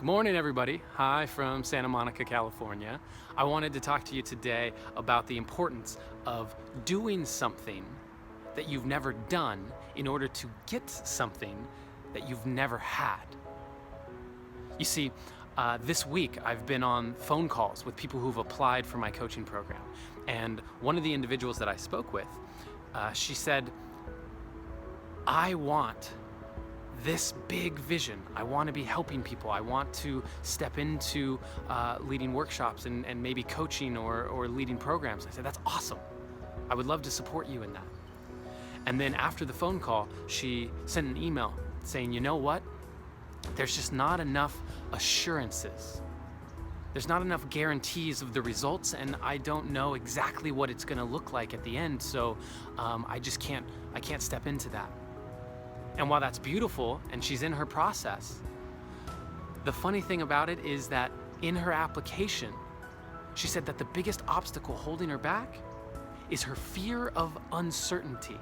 Good morning, everybody. Hi from Santa Monica, California. I wanted to talk to you today about the importance of doing something that you've never done in order to get something that you've never had. You see, this week I've been on phone calls with people who've applied for my coaching program. And one of the individuals that I spoke with, she said, I want this big vision. I want to be helping people. I want to step into leading workshops and maybe coaching or leading programs. I said, that's awesome. I would love to support you in that. And then after the phone call, she sent an email saying, you know what? There's just not enough assurances. There's not enough guarantees of the results, and I don't know exactly what it's going to look like at the end. So I can't step into that. And while that's beautiful and she's in her process, the funny thing about it is that in her application, she said that the biggest obstacle holding her back is her fear of uncertainty.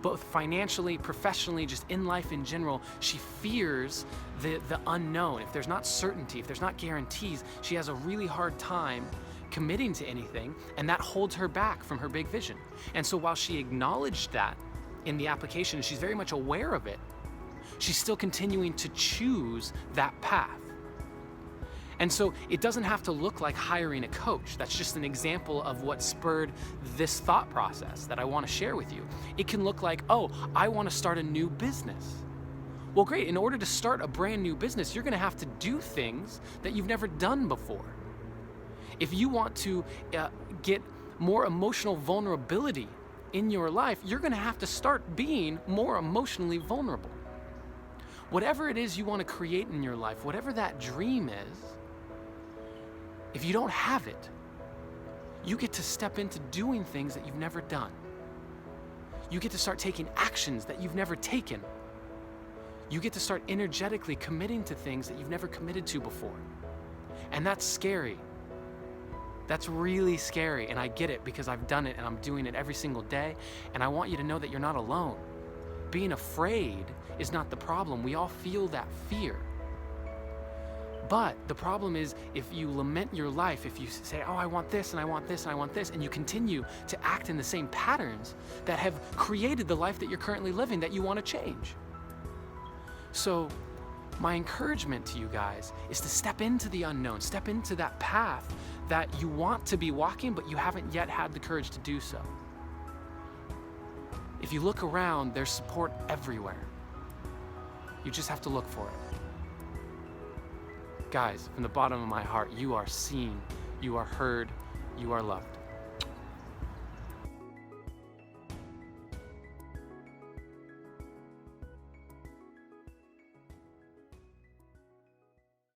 Both financially, professionally, just in life in general, she fears the unknown. If there's not certainty, if there's not guarantees, she has a really hard time committing to anything, and that holds her back from her big vision. And so while she acknowledged that in the application, she's very much aware of it, she's still continuing to choose that path. And so it doesn't have to look like hiring a coach. That's just an example of what spurred this thought process that I want to share with you. It can look like, oh, I want to start a new business. Well, great. In order to start a brand new business, you're going to have to do things that you've never done before. If you want to get more emotional vulnerability in your life, you're going to have to start being more emotionally vulnerable. Whatever it is you want to create in your life, whatever that dream is, if you don't have it, you get to step into doing things that you've never done. You get to start taking actions that you've never taken. You get to start energetically committing to things that you've never committed to before. And that's scary. That's really scary, and I get it because I've done it and I'm doing it every single day, and I want you to know that you're not alone. Being afraid is not the problem. We all feel that fear. But the problem is if you lament your life, if you say, oh, I want this and I want this and I want this, and you continue to act in the same patterns that have created the life that you're currently living that you want to change. So my encouragement to you guys is to step into the unknown, step into that path that you want to be walking, but you haven't yet had the courage to do so. If you look around, there's support everywhere. You just have to look for it. Guys, from the bottom of my heart, you are seen, you are heard, you are loved.